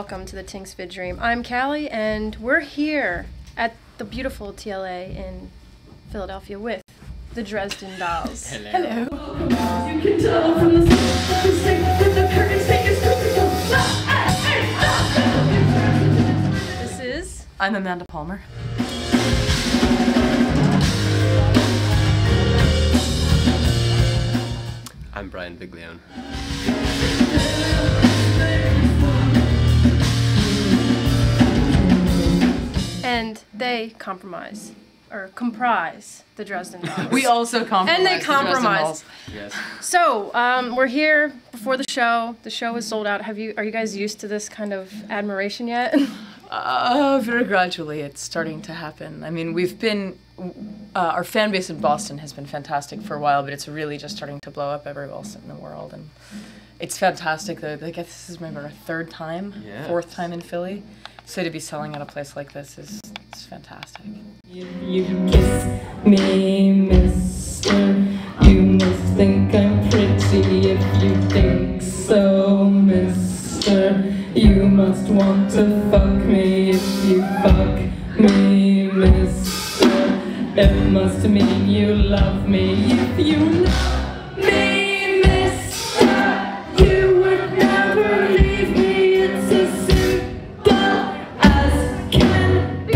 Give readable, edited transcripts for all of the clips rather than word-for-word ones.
welcome to the Tinks Vid Dream. I'm Cally, and we're here at the beautiful TLA in Philadelphia with the Dresden Dolls. Hello. You can tell from the that the curtains take its This is... I'm Amanda Palmer. I'm Brian Viglione. And they comprise the Dresden Dolls. We also compromise. And they the Dresden compromise. Dolls. Yes. So, we're here before the show. The show is sold out. Are you guys used to this kind of admiration yet? Very gradually, it's starting to happen. I mean, we've been, our fan base in Boston has been fantastic for a while, but it's really just starting to blow up everywhere else in the world. And it's fantastic that, I guess this is maybe our third time, fourth time in Philly. So to be selling at a place like this is fantastic. You kiss me, mister. You must think I'm pretty if you think so, mister. You must want to fuck me if you fuck me, mister. It must mean you love me if you love me, mister. You would never leave me, it's as simple as can be.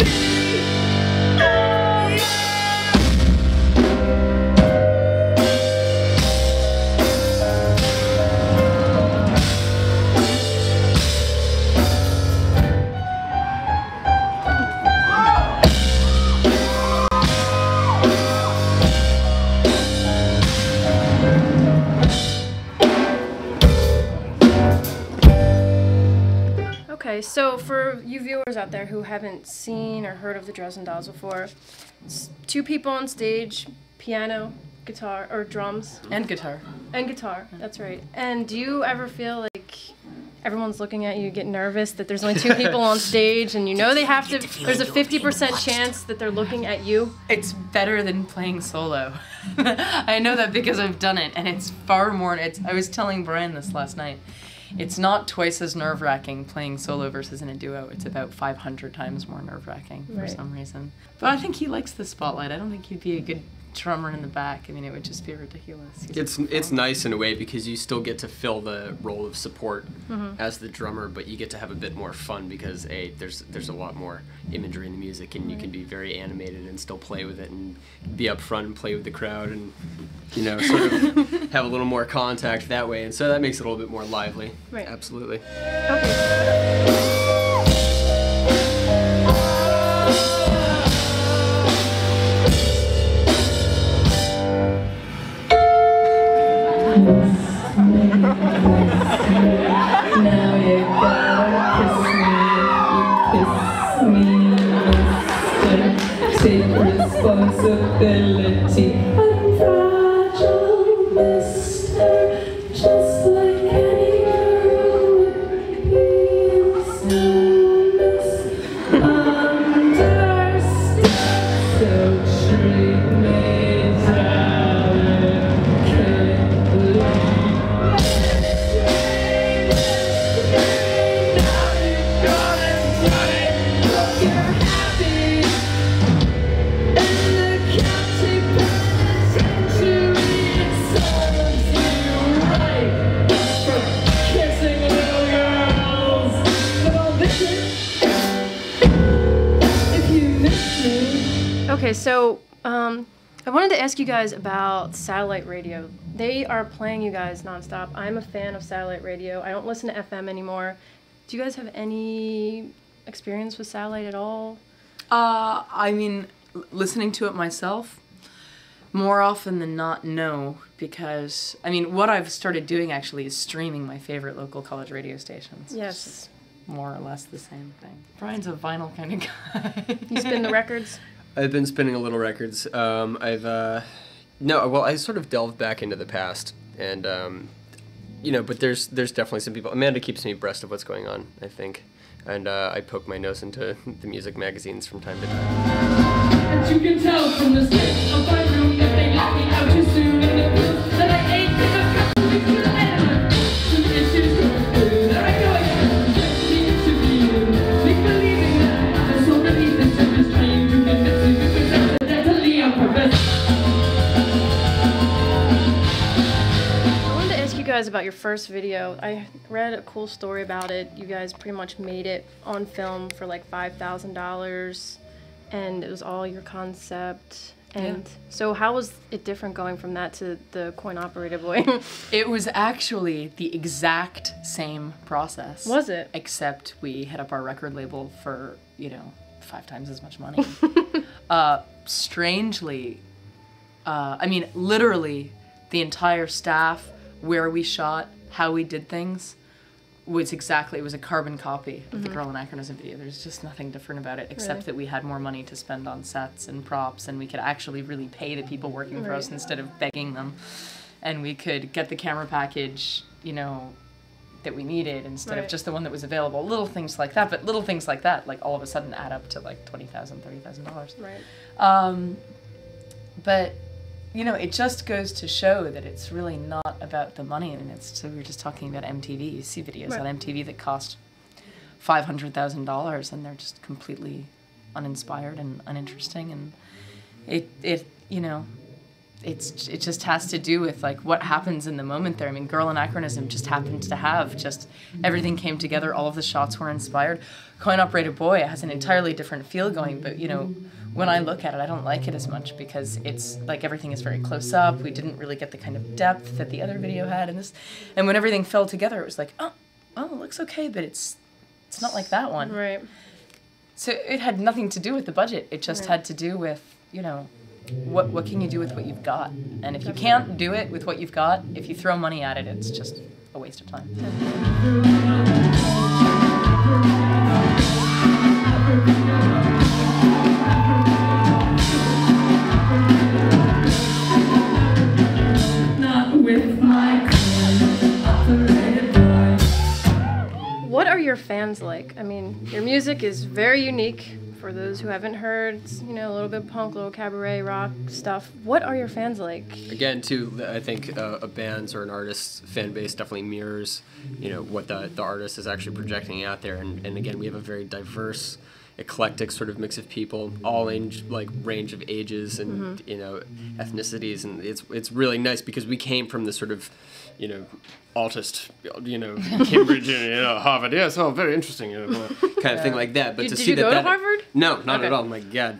Okay, so for you viewers out there who haven't seen or heard of the Dresden Dolls before, it's two people on stage, piano, guitar, or drums. And guitar. And guitar, that's right. And do you ever feel like everyone's looking at you, get nervous that there's only two people on stage and you know they have to, there's a 50% chance that they're looking at you? It's better than playing solo. I know that because I've done it, and it's far more, I was telling Brian this last night. It's not twice as nerve-wracking playing solo versus in a duo. It's about 500 times more nerve-wracking for some reason. But I think he likes the spotlight. I don't think he'd be a good drummer in the back. I mean, it would just be ridiculous. It's nice in a way because you still get to fill the role of support as the drummer, but you get to have a bit more fun because there's a lot more imagery in the music, and you can be very animated and still play with it and be up front and play with the crowd and sort of have a little more contact that way, and so that makes it a little bit more lively. Right. Absolutely. Okay. Now you gotta kiss me, if you kiss me, mister. Take responsibility. I'm fragile, mister, just like any girl would be. So misunderstood, so treat me delicately. Okay, so I wanted to ask you guys about satellite radio. They are playing you guys nonstop. I'm a fan of satellite radio. I don't listen to FM anymore. Do you guys have any experience with satellite at all? I mean, listening to it myself, more often than not, no, because, I mean, what I've started doing actually is streaming my favorite local college radio stations. Yes. More or less the same thing. Brian's a vinyl kind of guy. You spin the records? I've been spinning a little records. I sort of delved back into the past, and but there's definitely some people. Amanda keeps me abreast of what's going on, I think, and I poke my nose into the music magazines from time to time. And you can tell from the state of my room that they let me out too soon, and the proof that I ate in the cup of the end. Some issues going through that I go again. about your first video. I read a cool story about it. You guys pretty much made it on film for like $5,000, and it was all your concept. And so how was it different going from that to the coin-operated boy? It was actually the exact same process. Was it? Except we hit up our record label for, 5 times as much money. Strangely, literally the entire staff, where we shot, how we did things, it was a carbon copy of the Girl Anachronism video. There's just nothing different about it, except that we had more money to spend on sets and props, and we could actually really pay the people working for us instead of begging them. And we could get the camera package, that we needed instead of just the one that was available. Little things like that, but little things like that, like all of a sudden add up to like $20,000, $30,000. Right. But it just goes to show that it's really not about the money, and so we were just talking about MTV. You see videos on MTV that cost $500,000, and they're just completely uninspired and uninteresting, and it just has to do with like what happens in the moment there. I mean, Girl Anachronism just happened to have everything came together. All of the shots were inspired. Coin-Operated Boy has an entirely different feel going, but when I look at it, I don't like it as much because it's like everything is very close up. We didn't really get the kind of depth that the other video had, and when everything fell together, it was like, oh, it looks okay, but it's not like that one. Right. So it had nothing to do with the budget. It just had to do with, what can you do with what you've got? And if you can't do it with what you've got, if you throw money at it, it's just a waste of time. What are your fans like? I mean, your music is very unique. For those who haven't heard, it's, a little bit punk, a little cabaret rock stuff. What are your fans like? Again, too, I think a band's or an artist's fan base definitely mirrors, what the artist is actually projecting out there. And again, we have a very diverse, eclectic sort of mix of people, all range of ages and ethnicities, and it's really nice because we came from this sort of altist, Cambridge, Harvard, yes, oh, very interesting, kind of thing like that. But Did to see you go that, to Harvard? No, not at all. My God.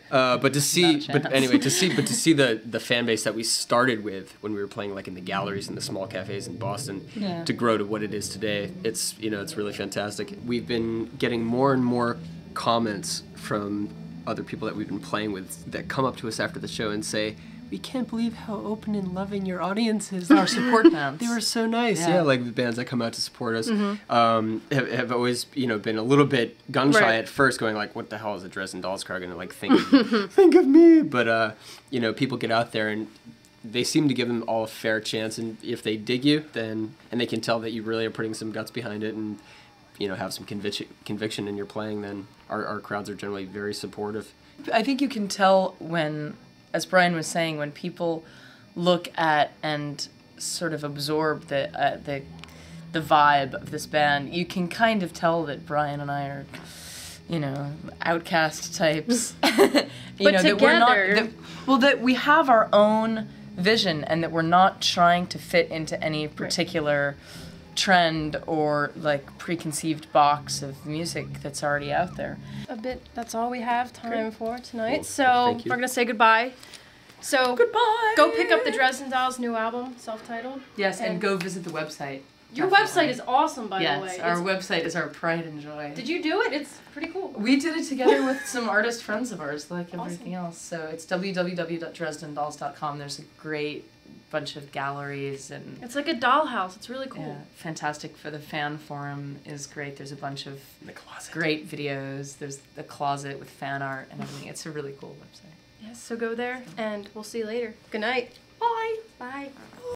But to see the fan base that we started with when we were playing like in the galleries and the small cafes in Boston, to grow to what it is today, it's it's really fantastic. We've been getting more and more comments from other people that we've been playing with that come up to us after the show and say, we can't believe how open and loving your audience is. Our support bands. They were so nice. Yeah, like the bands that come out to support us have always, been a little bit gun-shy at first, going like, what the hell is a Dresden Dolls car going to think of me? But, people get out there and they seem to give them all a fair chance. And if they dig you, then, and they can tell that you really are putting some guts behind it and, have some conviction in your playing, then our crowds are generally very supportive. I think you can tell when, as Brian was saying, when people look at and sort of absorb the vibe of this band, you can kind of tell that Brian and I are, outcast types. But that we're not, that we have our own vision and that we're not trying to fit into any particular trend or like preconceived box of music that's already out there. That's all we have time for tonight. Well, so we're gonna say goodbye. So goodbye. Go pick up the Dresden Dolls' new album, self-titled. Yes, and go visit the website. Your website is awesome, by the way. Yes, our website is our pride and joy. Did you do it? It's pretty cool. We did it together with some artist friends of ours, like everything else. So it's www.dresdendolls.com. There's a great bunch of galleries and it's like a dollhouse. It's really cool. Yeah, fantastic. For the fan forum is great. There's a bunch of great videos. There's the closet with fan art and everything. It's a really cool website. Yes, so go there and we'll see you later. Good night. Bye. Bye.